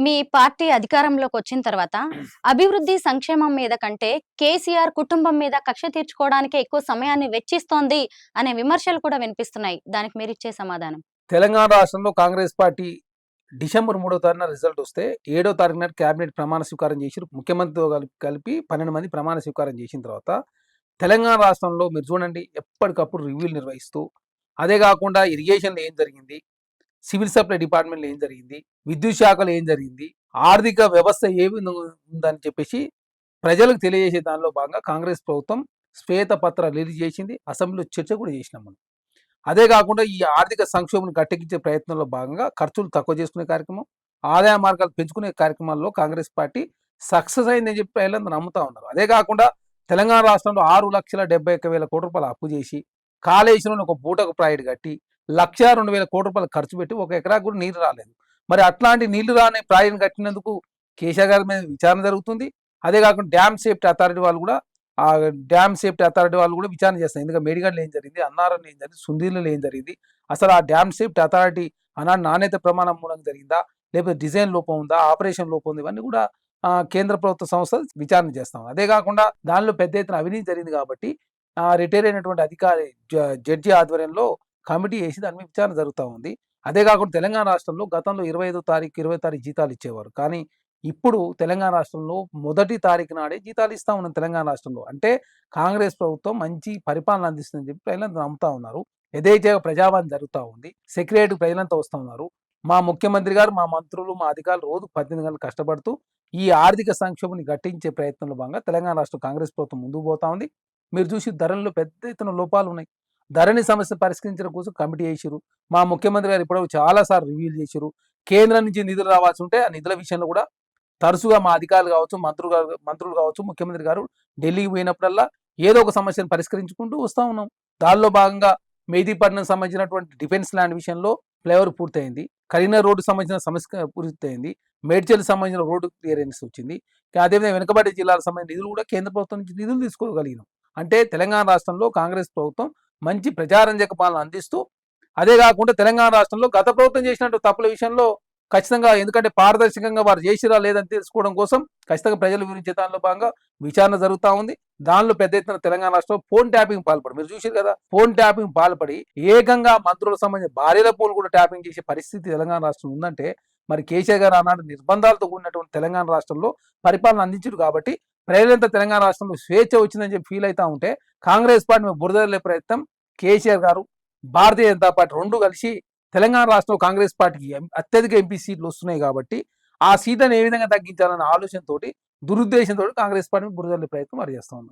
మీ party అధికారంలోకి వచ్చిన తర్వాత అభివృద్ధి సంక్షేమం మీద కంటే కేసీఆర్ కుటుంబం మీద కక్ష తీర్చుకోవడానికే ఎక్కువ సమయాన్ని వెచ్చిస్తోంది అనే విమర్శలు కూడా వినిపిస్తున్నాయి. దానికి మీరిచ్చే సమాధానం? తెలంగాణ రాష్ట్రంలో కాంగ్రెస్ పార్టీ డిసెంబర్ 3వ తారీఖున రిజల్ట్ వస్తే 7వ తారీఖు నాడు క్యాబినెట్ ప్రమాణ స్వీకారం చేసి ముఖ్యమంత్రితో కలిపి 12 మంది ప్రమాణ స్వీకారం చేసిన తర్వాత తెలంగాణ రాష్ట్రంలో మీరు చూడండి ఎప్పటికప్పుడు రివ్యూలు నిర్వహిస్తూ, అదే కాకుండా ఇరిగేషన్లో ఏం జరిగింది, సివిల్ సప్లై డిపార్ట్మెంట్లో ఏం జరిగింది, విద్యుత్ శాఖలో ఏం జరిగింది, ఆర్థిక వ్యవస్థ ఏమి ఉందని చెప్పేసి ప్రజలకు తెలియజేసే దానిలో భాగంగా కాంగ్రెస్ ప్రభుత్వం శ్వేతపత్రాలు రిలీజ్ చేసింది. అసెంబ్లీలో చర్చ కూడా చేసినాం మనం. అదే కాకుండా ఈ ఆర్థిక సంక్షోభాన్ని గట్టెక్కించే ప్రయత్నంలో భాగంగా ఖర్చులు తక్కువ చేసుకునే కార్యక్రమం, ఆదాయ మార్గాలు పెంచుకునే కార్యక్రమాల్లో కాంగ్రెస్ పార్టీ సక్సెస్ అయిందని చెప్పి ప్రజలందరూ నమ్ముతా ఉన్నారు. అదే కాకుండా తెలంగాణ రాష్ట్రంలో 6,71,000 కోట్ల రూపాయలు అప్పు చేసి, కాళేశ్వరంలో ఒక పూటకు ప్రాయిడ్ కట్టి 1,02,000 కోట్ల రూపాయలు ఖర్చు పెట్టి 1 ఎకరాకు కూడా నీళ్లు రాలేదు. మరి అట్లాంటి నీళ్లు రాని ప్రాయిడ్ కట్టినందుకు కేసీఆర్ గారి మీద విచారణ జరుగుతుంది. అదే కాకుండా డ్యామ్ సేఫ్టీ అథారిటీ వాళ్ళు కూడా విచారణ చేస్తారు. ఎందుకంటే మేడిగడ్డలో ఏం జరిగింది, అన్నారంలో ఏం జరిగింది, సుందీర్లో ఏం జరిగింది, అసలు ఆ డ్యామ్ సేఫ్టీ అథారిటీ నాణ్యత ప్రమాణం మూలంగా జరిగిందా, లేకపోతే డిజైన్ లోపం ఉందా, ఆపరేషన్ లోపం ఉంది, ఇవన్నీ కూడా కేంద్ర ప్రభుత్వ సంస్థ విచారణ చేస్తాం. అదే కాకుండా దానిలో పెద్ద ఎత్తున అవినీతి జరిగింది కాబట్టి రిటైర్ అయినటువంటి అధికారి జడ్జి ఆధ్వర్యంలో కమిటీ వేసి దాని మీద విచారణ జరుగుతూ ఉంది. అదే కాకుండా తెలంగాణ రాష్ట్రంలో గతంలో 25వ తారీఖు 20వ తారీఖు జీతాలు ఇచ్చేవారు. కానీ ఇప్పుడు తెలంగాణ రాష్ట్రంలో 1వ తారీఖు నాడే జీతాలు ఇస్తా ఉన్నాం. తెలంగాణ రాష్ట్రంలో అంటే కాంగ్రెస్ ప్రభుత్వం మంచి పరిపాలన అందిస్తుందని చెప్పి ప్రజలంతా నమ్ముతా ఉన్నారు. యథేచ్ఛగా ప్రజావాణి జరుగుతూ ఉంది. సెక్రటరీ ప్రజలంతా వస్తూ ఉన్నారు. మా ముఖ్యమంత్రి గారు, మా మంత్రులు, మా అధికారులు రోజు 18 గంటలు కష్టపడుతూ ఈ ఆర్థిక సంక్షోభాన్ని గట్టించే ప్రయత్నంలో భాగంగా తెలంగాణ రాష్ట్ర కాంగ్రెస్ ప్రభుత్వం ముందుకు పోతా ఉంది. మీరు చూసి ధరల్లో పెద్ద ఎత్తున లోపాలు ఉన్నాయి. ధరణి సమస్య పరిష్కరించడం కోసం కమిటీ చేసిరు. మా ముఖ్యమంత్రి గారు ఇప్పుడు చాలాసార్లు రివ్యూలు చేసిరు. కేంద్రం నుంచి నిధులు రావాల్సి ఉంటే ఆ నిధుల విషయంలో కూడా తరచుగా మా అధికారులు కావచ్చు, మంత్రులు కావచ్చు, ముఖ్యమంత్రి గారు ఢిల్లీకి పోయినప్పుడల్లా ఏదో ఒక సమస్యను పరిష్కరించుకుంటూ వస్తూ ఉన్నాం. దానిలో భాగంగా మెహదీపట్నం సంబంధించినటువంటి డిఫెన్స్ ల్యాండ్ విషయంలో ఫ్లైఓవర్ పూర్తయింది. కరీంనగర్ రోడ్డు సంబంధించిన సమస్య పూర్తయింది. మేడ్చల్ సంబంధించిన రోడ్డు క్లియరెన్స్ వచ్చింది. అదేవిధంగా వెనుకబడి జిల్లాలకు సంబంధించిన నిధులు కూడా కేంద్ర ప్రభుత్వం నుంచి నిధులు తీసుకోగలిగినాం. అంటే తెలంగాణ రాష్ట్రంలో కాంగ్రెస్ ప్రభుత్వం మంచి ప్రజారంజక పాలన అందిస్తూ, అదే కాకుండా తెలంగాణ రాష్ట్రంలో గత ప్రభుత్వం చేసినట్టు తప్పుల విషయంలో ఖచ్చితంగా, ఎందుకంటే పారదర్శకంగా వారు చేసిరా లేదని తెలుసుకోవడం కోసం ఖచ్చితంగా ప్రజల గురించి దానిలో భాగంగా విచారణ జరుగుతూ ఉంది. దానిలో పెద్ద ఎత్తున తెలంగాణ రాష్ట్రంలో ఫోన్ ట్యాపింగ్ పాల్పడి, మీరు చూసారు కదా, ఫోన్ ట్యాపింగ్ పాల్పడి ఏకంగా మంత్రులకు సంబంధించిన భార్యల ఫోన్ కూడా ట్యాపింగ్ చేసే పరిస్థితి తెలంగాణ రాష్ట్రం ఉందంటే మరి కేసీఆర్ గారు ఆనాడు నిర్బంధాలతో కూడినటువంటి తెలంగాణ రాష్ట్రంలో పరిపాలన అందించారు. కాబట్టి ప్రజలంతా తెలంగాణ రాష్ట్రంలో స్వేచ్ఛ వచ్చిందని చెప్పి ఫీల్ అవుతా ఉంటే కాంగ్రెస్ పార్టీ మీద బురదలే ప్రయత్నం కేసీఆర్ గారు, భారతీయ జనతా పార్టీ రెండు కలిసి తెలంగాణ రాష్ట్రంలో కాంగ్రెస్ పార్టీకి అత్యధిక ఎంపీ సీట్లు వస్తున్నాయి కాబట్టి ఆ సీట్లను ఏ విధంగా తగ్గించాలన్న ఆలోచనతోటి, దురుద్దేశంతో కాంగ్రెస్ పార్టీ బురదలే ప్రయత్నం వారు చేస్తూ ఉన్నారు.